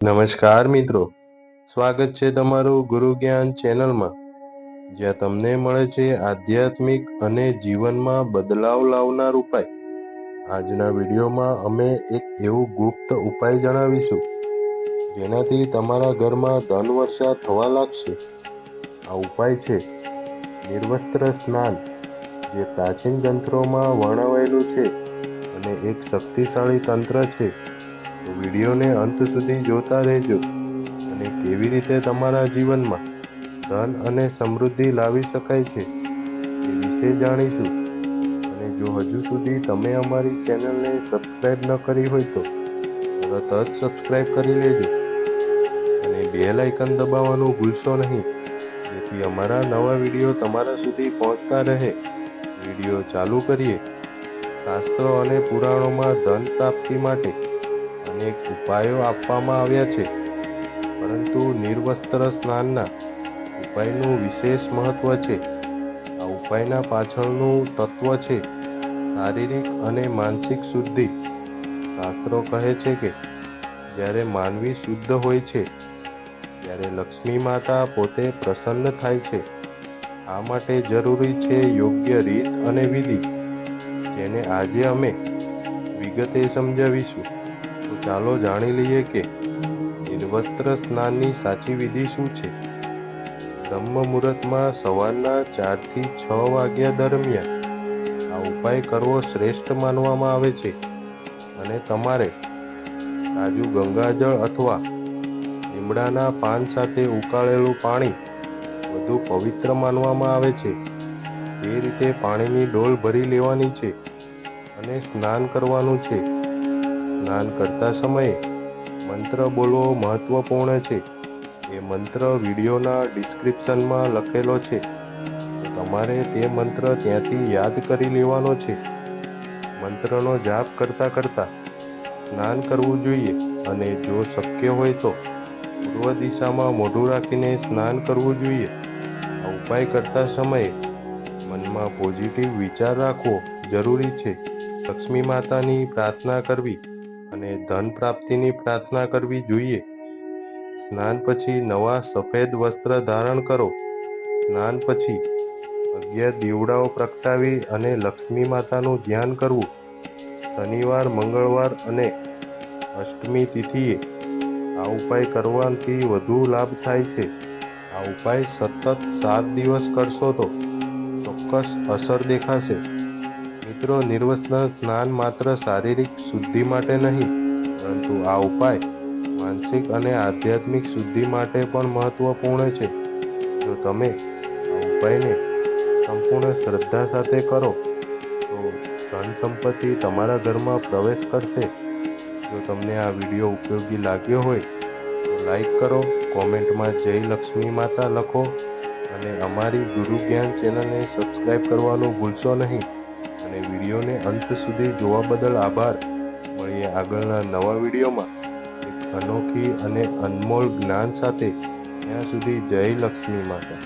નમસ્કાર મિત્રો, સ્વાગત છે તમારું ગુરુ જ્ઞાન ચેનલમાં, જ્યાં તમને મળે છે આધ્યાત્મિક અને જીવનમાં બદલાવ લાવનાર ઉપાય. આજના વિડીયોમાં અમે એક એવું ગુપ્ત ઉપાય જણાવીશું જેનાથી તમારા ઘરમાં ધન વર્ષા થવા લાગશે. આ ઉપાય છે નિર્વસ્ત્ર સ્નાન, જે પ્રાચીન ગ્રંથોમાં વર્ણવાયેલું છે અને એક શક્તિશાળી તંત્ર છે. તો વિડીયોને અંત સુધી જોતા રહેજો અને કેવી રીતે તમારા જીવનમાં ધન અને સમૃદ્ધિ લાવી શકાય છે તે વિશે જાણીશું. અને જો હજુ સુધી તમે અમારી ચેનલને સબસ્ક્રાઇબ ન કરી હોય તો તરત જ સબસ્ક્રાઇબ કરી લેજો અને બેલ આઇકન દબાવવાનું ભૂલશો નહીં, જેથી અમારા નવા વિડીયો તમારા સુધી પહોંચતા રહે. વિડીયો ચાલુ કરીએ. શાસ્ત્રો અને પુરાણોમાં ધન પ્રાપ્તિ માટે અનેક ઉપાયો આપવામાં આવ્યા છે, પરંતુ નિર્વસ્ત્ર સ્નાનના ઉપાયનું વિશેષ મહત્વ છે. આ ઉપાયના પાછળનું તત્વ છે શારીરિક અને માનસિક શુદ્ધિ. શાસ્ત્રો કહે છે કે જ્યારે માનવી શુદ્ધ હોય છે ત્યારે લક્ષ્મી માતા પોતે પ્રસન્ન થાય છે. આ માટે જરૂરી છે યોગ્ય રીત અને વિધિ, જેને આજે અમે વિગતે સમજાવીશું. તો ચાલો જાણી લઈએ કે નિર્વસ્ત્ર સ્નાનની સાચી વિધિ શું છે. બ્રહ્મ મુહૂર્તમાં સવારના 4 થી 6 વાગ્યા દરમિયાન આ ઉપાય કરવો શ્રેષ્ઠ માનવામાં આવે છે. અને તમારે તાજું ગંગાજળ અથવા લીમડાના પાન સાથે ઉકાળેલું પાણી વધુ પવિત્ર માનવામાં આવે છે. તે રીતે પાણીની ડોલ ભરી લેવાની છે અને સ્નાન કરવાનું છે. સ્નાન કરતા સમયે મંત્ર બોલવો મહત્વપૂર્ણ છે. એ મંત્ર વિડીયોના ડિસ્ક્રિપ્શનમાં લખેલો છે, તો તમારે તે મંત્ર ત્યાંથી યાદ કરી લેવાનો છે. મંત્રનો જાપ કરતા કરતા સ્નાન કરવું જોઈએ અને જો શક્ય હોય તો પૂર્વ દિશામાં મોઢું રાખીને સ્નાન કરવું જોઈએ. આ ઉપાય કરતા સમયે મનમાં પોઝિટિવ વિચાર રાખવો જરૂરી છે. લક્ષ્મી માતાની પ્રાર્થના કરવી અને ધન પ્રાપ્તિની પ્રાર્થના કરવી જોઈએ. સ્નાન પછી નવા સફેદ વસ્ત્ર ધારણ કરો. સ્નાન પછી 11 દીવડાઓ પ્રગટાવી અને લક્ષ્મી માતાનું ધ્યાન કરવું. શનિવાર, મંગળવાર અને અષ્ટમી તિથિએ આ ઉપાય કરવાથી વધુ લાભ થાય છે. આ ઉપાય સતત 7 દિવસ કરશો તો ચોક્કસ અસર દેખાશે. મિત્રો, નિર્વસ્ત્ર સ્નાન માત્ર શારીરિક શુદ્ધિ માટે નહીં, પરંતુ આ ઉપાય માનસિક અને આધ્યાત્મિક શુદ્ધિ માટે પણ મહત્વપૂર્ણ છે. જો તમે આ ઉપાયને સંપૂર્ણ શ્રદ્ધા સાથે કરો તો ધન સંપત્તિ તમારા ઘરમાં પ્રવેશ કરશે. જો તમને આ વિડીયો ઉપયોગી લાગ્યો હોય તો લાઈક કરો, કોમેન્ટમાં જય લક્ષ્મી માતા લખો અને અમારી ગુરુ જ્ઞાન ચેનલને સબસ્ક્રાઇબ કરવાનું ભૂલશો નહીં. અને વિડીયોને અંત સુધી જોવા બદલ આભાર. મળીએ આગળના નવા વિડીયોમાં એક અનોખી અને અનમોલ જ્ઞાન સાથે. ત્યાં સુધી જય લક્ષ્મી માતા.